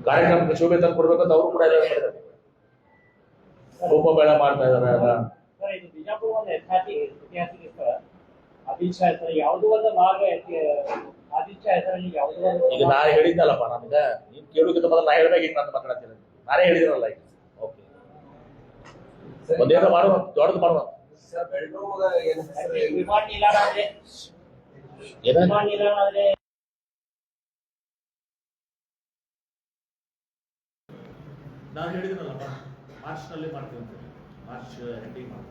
ಕಾರ್ಯಕ್ರಮಕ್ಕೆ ಶೋಭೆ ತಂದು ಕೊಡ್ಬೇಕಂತ ಅವರು ಕೂಡ ಮಾಡಿದ್ದಾರೆ. ಕುಂಭಮೇಳ ಮಾಡ್ತಾ ಇದಾರೆ. ಇದು ಬಿಜಾಪುರ ಒಂದು ಐತಿಹಾಸಿಕ ಸ್ಥಳ. ಆದಿತ್ಯ ಹೆಸರು ಯಾವುದೋ ಒಂದು ಭಾಗ ಆದಿತ್ಯ ಹೆಸರಲ್ಲಿ ಯಾವುದೋ ಈಗ ನಾ ಹೇಳಿದ್ನಲ್ಲಪ್ಪ, ನಮ್ಗೆ ನೀನ್ ಕೇಳೋದಕ್ಕೆ ಮೊದಲು ನಾ ಹೇಳ್ಬೇಕು. ಈಗ ನಾನು ಮಾತಾಡ್ತೀನಿ, ನಾನೇ ಹೇಳಿದ್ರಲ್ಲ. ಈಗ ಓಕೆ, ಒಂದೇನೋ ಮಾಡುವ, ದೊಡ್ಡದು ಮಾಡುವ. ವಿಮಾನ ನಿಲ್ದಾಣ ಆದ್ರೆ ವಿಮಾನ ನಿಲ್ದಾಣ ಆದ್ರೆ ನಾನು ಹೇಳಿದ್ನಲ್ಲಪ್ಪ, ಮಾರ್ಚ್ ನಲ್ಲಿ ಮಾಡ್ತೀವಿ ಅಂತ. मार्च एंडिंग में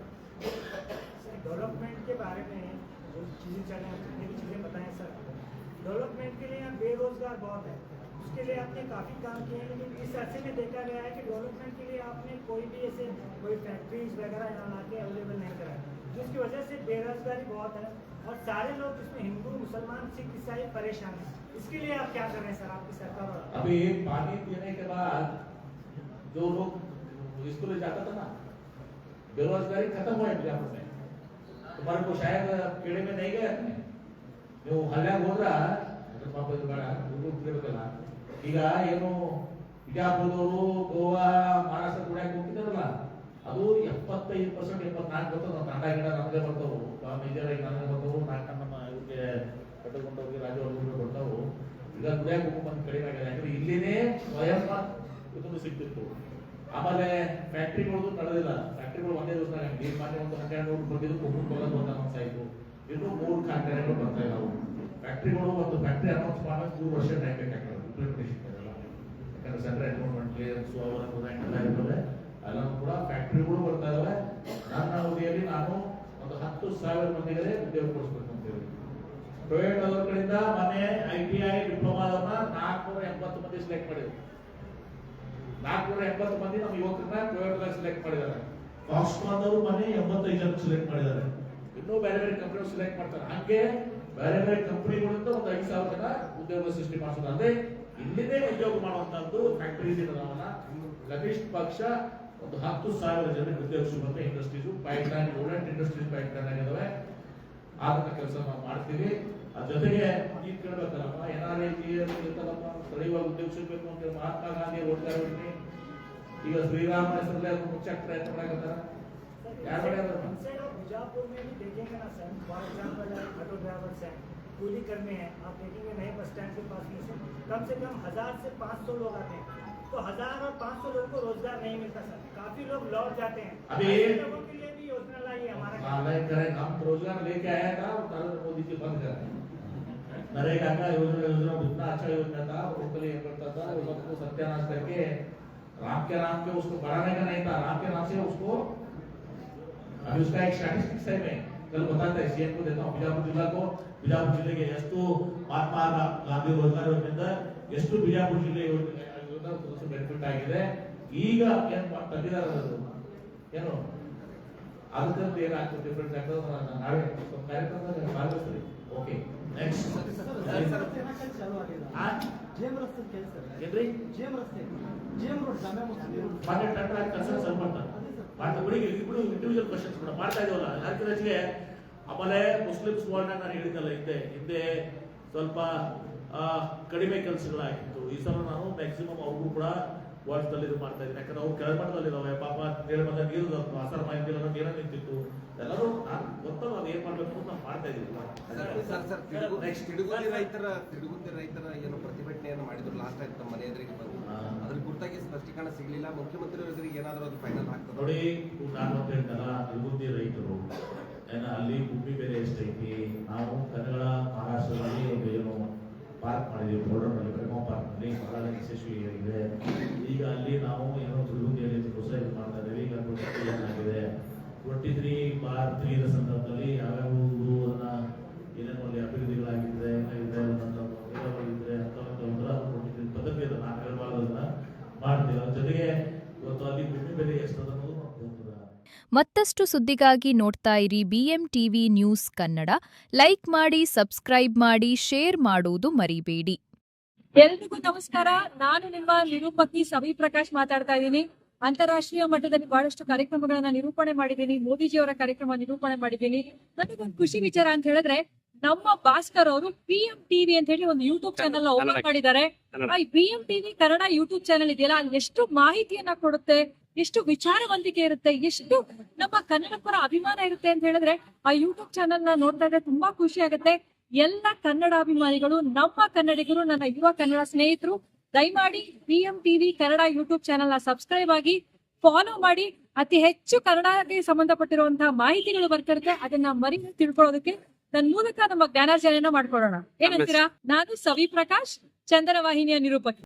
डेवलपमेंट के बारे में जो चीज़ें चल रही हैं, जितनी भी चीज़ें बताएं सर, डेवलपमेंट के लिए यहाँ बेरोजगार बहुत है, उसके लिए आपने काफ़ी काम किए हैं, लेकिन इस अर्से में देखा गया है कि डेवलपमेंट के लिए आपने कोई भी ऐसे कोई फैक्ट्रीज वगैरह यहाँ ला के अवेलेबल नहीं कराया, जिसकी वजह से बेरोजगारी बहुत है और सारे लोग जिसमें हिंदू, मुसलमान, सिख, ईसाई परेशान हैं। इसके लिए आप क्या कर रहे हैं सर, आपकी सरकार? अभी पानी पीने के बाद जो लोग स्कूल जाता था ना, बेरोजगारी खत्म हुआ है बिजापुर में. तुम्हारे को शायद पेड़े में नहीं गए ನೀವು ಹಲ್ಯಾಗ ಹೋದ್ರ ಪಾಪ ಇದು ಬೇಡ ತಿಳ್ಬೇಕಲ್ಲ. ಈಗ ಏನು ಬಿಜಾಪುರದವರು ಗೋವಾ ಮಹಾರಾಷ್ಟ್ರ ಕೂಡ ಹೋಗ್ತಿದ್ದಾರಲ್ಲ, ಅದು 75% 74 ಬರ್ತದೆ. ತಂಡ ಗಿಡ ನಮಗೆ ಬರ್ತಾವು, ಮೇಜರ್ ಆಗಿ ನನಗೆ ಬರ್ತಾವು, 4 ನಮ್ಮ ಇವ್ರಿಗೆ ಕಟ್ಟಕೊಂಡವ್ರಿಗೆ ರಾಜವರ್ಗರಿಗೆ ಬರ್ತಾವು. ಈಗ ಕುಡಿಯಾಕ ಹೋಗ್ಬೇಕು ಕಡಿಮೆ ಆಗಿದೆ. ಯಾಕಂದ್ರೆ ಇಲ್ಲಿನೇ ಸ್ವಯಂ ಇದನ್ನು ಸಿಗ್ತಿತ್ತು. ಆಮೇಲೆ ಫ್ಯಾಕ್ಟ್ರಿಗಳು ನಡೆದಿಲ್ಲ. ಫ್ಯಾಕ್ಟ್ರಿಗಳು ಒಂದೇ ದಿವಸ ನೀರು ಮಾನ್ಯ ಒಂದು 12 ಬಂದಿದ್ದು ಕುಟುಂಬ ಬರೋದು ಒಂದು ಅನೌನ್ಸ್ ಆಯಿತು. ಇನ್ನು 3 ಕಾರ್ಖಾನೆಗಳು ಬರ್ತಾ ಇದ್ದಾವೆ. ಫ್ಯಾಕ್ಟ್ರಿಗಳು ಒಂದು ಫ್ಯಾಕ್ಟ್ರಿ ಅನೌನ್ಸ್ ಮಾಡೋಕೆ 3 ವರ್ಷ ಟೈಮ್ ಬೇಕಾಗ್ತದೆ ಇಂಪ್ಲಿಮೆಂಟೇಷನ್ ಎಲ್ಲ. ಯಾಕಂದ್ರೆ ಸೆಂಟ್ರಲ್ ಎನ್ವಿರಾನ್ಮೆಂಟ್ ಕ್ಲಿಯರೆನ್ಸ್ ಎಲ್ಲ ಇರ್ತದೆ. ಎಲ್ಲರೂ ಕೂಡ ಫ್ಯಾಕ್ಟ್ರಿಗಳು ಬರ್ತಾ ಇದಾವೆ. ನನ್ನ ಅವಧಿಯಲ್ಲಿ ನಾನು ಒಂದು 10,000 ಮಂದಿಗೆ ಉದ್ಯೋಗ ಕೊಡಿಸ್ಬೇಕು ಅಂತೇಳಿ ಟೊಯೋಟಾ ಅವರ ಕಡೆಯಿಂದ ಮನೆ ITI ಡಿಪ್ಲೊಮಾದವನ್ನ 480 ಮಂದಿ ಸೆಲೆಕ್ಟ್ ಮಾಡಿದ್ರು. 480 ಮಂದಿ ನಮ್ಮ ಯುವಕರನ್ನ ಟೊಯೋಟಾದಾಗ ಸೆಲೆಕ್ಟ್ ಮಾಡಿದ್ದಾರೆ. ಫಾಕ್ಸ್ಕಾನ್ ಅವರು ಮನೆ 85 ಜನ ಸೆಲೆಕ್ಟ್ ಮಾಡಿದ್ದಾರೆ. ಇನ್ನೂ ಬೇರೆ ಬೇರೆ ಕಂಪನಿ ಸೆಲೆಕ್ಟ್ ಮಾಡ್ತಾರೆ. ಹಂಗೆ ಬೇರೆ ಬೇರೆ ಕಂಪನಿಗಳಿಂದ ಒಂದು 5,000 ಜನ ಉದ್ಯೋಗ ಸೃಷ್ಟಿ ಮಾಡಿಸೋದು. ಅಂದ್ರೆ ಇಲ್ಲಿನೇ ಉದ್ಯೋಗ ಮಾಡುವಂತದ್ದು ಫ್ಯಾಕ್ಟರೀಸ್ ಇರೋದಲ್ಲ. ಕನಿಷ್ಠ ಪಕ್ಷ ಒಂದು 10,000 ಜನಕ್ಕೆ ಉದ್ಯೋಗ ಸಿಗುವಂತ ಇಂಡಸ್ಟ್ರೀಸ್ ಪೈಪ್ಲೈನ್, ರೋಡೆಂಟ್ ಇಂಡಸ್ಟ್ರೀಸ್ ಪೈಪ್ಲೈನ್ ಆಗಿದಾವೆ. ಆದಂತ ಕೆಲಸ ನಾವು ಮಾಡ್ತೀವಿ. ಅದ್ರ ಜೊತೆಗೆ ಈಗ ಕೇಳ್ಬೇಕಲ್ಲಪ್ಪ, NRI ಇರ್ತಲ್ಲಪ್ಪ, ಸ್ಥಳೀಯವಾಗಿ ಉದ್ಯೋಗ ಸಿಗಬೇಕು ಅಂತ ಮಹಾತ್ಮ ಗಾಂಧಿ ರೋಡ್ಗಾರ ಯೋಜನೆ ಈಗ ಶ್ರೀರಾಮ ಹೆಸರಲ್ಲೇ ಮುಚ್ಚಕ್ಕೆ ಪ್ರಯತ್ನ ಮಾಡಕತ್ತಾರ. ಯಾರು बीजापुर में भी देखेंगे ना sir, for example auto drivers हैं, कूली करने हैं, आप देखेंगे नए बस स्टैंड के पास में से कम 1000 से 500 लोग आते हैं, तो 1000 और 500 लोगों को रोजगार नहीं मिलता सर, काफी लोग लौट जाते हैं. अभी लोगों के लिए भी योजना लाई है हमारा. हम रोजगार लेके आया था, नरेंद्र मोदी जी बंद कर नरेगा का योजना इतना अच्छा योजना था, उसके लिए करता था, वो सबको सत्यानाश करके राम के नाम पे उसको बढ़ाने का नहीं था, राम के नाम से उसको. अभी उसका एक स्टैटिस्टिक्स है, मैं कल बताता है सीएम को देता हूँ. ಬಿಜಾಪುರ ಜಿಲ್ಲೆಗೆ ಎಷ್ಟು ಮಹಾತ್ಮ ಗಾಂಧಿ ರೋಜಗಾರ್ ಯೋಜನೆಯಿಂದ ಎಷ್ಟು ಬಿಜಾಪುರ ಜಿಲ್ಲೆ ಬೆನಿಫಿಟ್ ಆಗಿದೆ. ಈಗ ಏನ್ ತಂದಿದ್ದಾರೆ ಏನು ಅದಕ್ಕೆ ಏನಾಗ್ತದೆ ಡಿಫ್ರೆಂಟ್ ಆಗ್ತದೆ. ನಾವೇ ಕಾರ್ಯಕ್ರಮದಲ್ಲಿ ಭಾಗವಹಿಸ್ತೀವಿ. ಓಕೆ, ನೆಕ್ಸ್ಟ್ ಇಂಡಿವಿಜುವಲ್ ಕ್ವಶನ್ಸ್ ಕೂಡ ಮಾಡ್ತಾ ಇದೀವಲ್ಲ ಅದಕ್ಕೆ. ಆಮೇಲೆ ಮುಸ್ಲಿಮ್ಸ್ ವರ್ಲ್ಡ್ ನಾನು ಹೇಳಿದ್ದಲ್ಲ, ಹಿಂದೆ ಸ್ವಲ್ಪ ಕಡಿಮೆ ಕೆಲಸಗಳಾಗಿತ್ತು. ಈ ಸಲ ನಾನು ಮ್ಯಾಕ್ಸಿಮಮ್ ಅವ್ರಿಗೂ ಕೂಡ ವಾರ್ಡ್ಸ್ದಲ್ಲಿ ಇದು ಮಾಡ್ತಾ ಇದ್ದೀನಿ. ಯಾಕಂದ್ರೆ ಅವ್ರು ಕೆಳಮಟ್ಟದಲ್ಲಿದ್ದಾವೆ ಪಾಪ. ನೀರಿನ ನೀರು ಹಸರ ಮಾಹಿತಿ ಎಲ್ಲ ನೀರ ನಿಂತಿತ್ತು. ಎಲ್ಲರೂ ನಾನು ಗೊತ್ತಲ್ಲ ಅದು ಏನ್ ಮಾಡ್ಬೇಕು ಅಂತ ನಾವು ಮಾಡ್ತಾ ಇದ್ದೀವಿ. ತಿಡುಗುಂದಿ ರೈತರ ಏನು ಪ್ರತಿಭಟನೆಯನ್ನು ಮಾಡಿದ್ರು ಲಾಸ್ಟ್ ಆಯ್ತು ನಮ್ಮ ಮನೆ ಎದುರಿಗೆ ಬಂದು, ಅದ್ರ ಗುರ್ತಾಗಿ ಸ್ಪಷ್ಟೀಕರಣ ಸಿಗಲಿಲ್ಲ. ಮುಖ್ಯಮಂತ್ರಿ ಅವರಿಗೆ ಏನಾದರೂ ಅದು ಫೈನಲ್ ಆಗ್ತದೆ? ನೋಡಿ ನಾನು ಅಂತ ಹೇಳ್ತಾರ ತಿರುಗುಂದಿ ರೈತರು ಅಲ್ಲಿ ಭೂಮಿ ಬೇರೆ ಎಷ್ಟೈತಿ. ನಾವು ಕನ್ನಡ ಮಹಾರಾಷ್ಟ್ರದಲ್ಲಿ ಒಂದು ಏನು ಪಾರ್ಕ್ ಮಾಡಿದ್ದೀವಿ ಬೋರ್ಡರ್ನಲ್ಲಿ, ಬೆಳಗಾವಿ ಪಾರ್ಕ್ನಲ್ಲಿ ಬಹಳ ಯಶಸ್ವಿಯಾಗಿದೆ. ಈಗ ಅಲ್ಲಿ ನಾವು ಏನೋ ತಿರುಗುಂದಿಯಲ್ಲಿ ಹೊಸ ಇದು ಮಾಡ್ತಾ ಇದ್ದೀವಿ. ಈಗ 23 ಏನಾಗಿದೆ 23/3 ಸಂದರ್ಭದಲ್ಲಿ ಯಾವ್ಯಾವ ಊರನ್ನ ಏನೇನು ಅಲ್ಲಿ ಅಭಿವೃದ್ಧಿಗಳಾಗಿದ್ರೆ ಏನಾಗಿದೆ ಇದ್ರೆ ಪದ್ಧತಿ ಇದೆ. ನಾನು ಹೇಳ್ಬಾರ್ದನ್ನ ಮಾಡ್ತೀವಿ. ಅದ್ರ ಜೊತೆಗೆ ಇವತ್ತು ಅಲ್ಲಿ ಭೂಮಿ ಬೆಲೆ ಎಷ್ಟದ ಮತ್ತಷ್ಟು ಸುದ್ದಿಗಾಗಿ ನೋಡ್ತಾ ಇರಿ BMTV ನ್ಯೂಸ್ ಕನ್ನಡ. ಲೈಕ್ ಮಾಡಿ, ಸಬ್ಸ್ಕ್ರೈಬ್ ಮಾಡಿ, ಶೇರ್ ಮಾಡುವುದು ಮರಿಬೇಡಿ. ಎಲ್ರಿಗೂ ನಮಸ್ಕಾರ. ನಾನು ನಿಮ್ಮ ನಿರೂಪಕಿ ಸವಿ ಪ್ರಕಾಶ್ ಮಾತಾಡ್ತಾ ಇದ್ದೀನಿ. ಅಂತಾರಾಷ್ಟ್ರೀಯ ಮಟ್ಟದಲ್ಲಿ ಬಹಳಷ್ಟು ಕಾರ್ಯಕ್ರಮಗಳನ್ನ ನಿರೂಪಣೆ ಮಾಡಿದ್ದೀನಿ. ಮೋದಿಜಿಯವರ ಕಾರ್ಯಕ್ರಮ ನಿರೂಪಣೆ ಮಾಡಿದ್ದೀನಿ. ನನಗೊಂದು ಖುಷಿ ವಿಚಾರ ಅಂತ ಹೇಳಿದ್ರೆ, ನಮ್ಮ ಭಾಸ್ಕರ್ ಅವರು BMTV ಅಂತ ಹೇಳಿ ಒಂದು ಯೂಟ್ಯೂಬ್ ಚಾನೆಲ್ ನ ಓಪನ್ ಮಾಡಿದ್ದಾರೆ. ಈ BMTV ಕನ್ನಡ ಯೂಟ್ಯೂಬ್ ಚಾನೆಲ್ ಇದೆಯಲ್ಲ, ಅಲ್ಲಿ ಎಷ್ಟು ಮಾಹಿತಿಯನ್ನ ಕೊಡುತ್ತೆ, ಎಷ್ಟು ವಿಚಾರವಂತಿಕೆ ಇರುತ್ತೆ, ಎಷ್ಟು ನಮ್ಮ ಕನ್ನಡ ಪರ ಅಭಿಮಾನ ಇರುತ್ತೆ ಅಂತ ಹೇಳಿದ್ರೆ, ಆ ಯೂಟ್ಯೂಬ್ ಚಾನೆಲ್ ನ ನೋಡ್ತಾ ಇದ್ರೆ ತುಂಬಾ ಖುಷಿ ಆಗುತ್ತೆ. ಎಲ್ಲ ಕನ್ನಡ ಅಭಿಮಾನಿಗಳು, ನಮ್ಮ ಕನ್ನಡಿಗರು, ನನ್ನ ಯುವ ಕನ್ನಡ ಸ್ನೇಹಿತರು, ದಯಮಾಡಿ BMTV ಕನ್ನಡ ಯೂಟ್ಯೂಬ್ ಚಾನೆಲ್ ನ ಸಬ್ಸ್ಕ್ರೈಬ್ ಆಗಿ ಫಾಲೋ ಮಾಡಿ. ಅತಿ ಹೆಚ್ಚು ಕನ್ನಡಕ್ಕೆ ಸಂಬಂಧಪಟ್ಟಿರುವಂತಹ ಮಾಹಿತಿಗಳು ಬರ್ತಿರುತ್ತೆ. ಅದನ್ನ ಮರಿ ತಿಳ್ಕೊಳ್ಳೋದಕ್ಕೆ ನನ್ನ ಮೂಲಕ ನಮ್ಮ ಜ್ಞಾನಾರ್ಜನೆಯನ್ನ ಮಾಡ್ಕೊಳ್ಳೋಣ. ಏನಂತೀರಾ? ನಾನು ಸವಿ ಪ್ರಕಾಶ್, ಚಂದನ ವಾಹಿನಿಯ ನಿರೂಪಕಿ.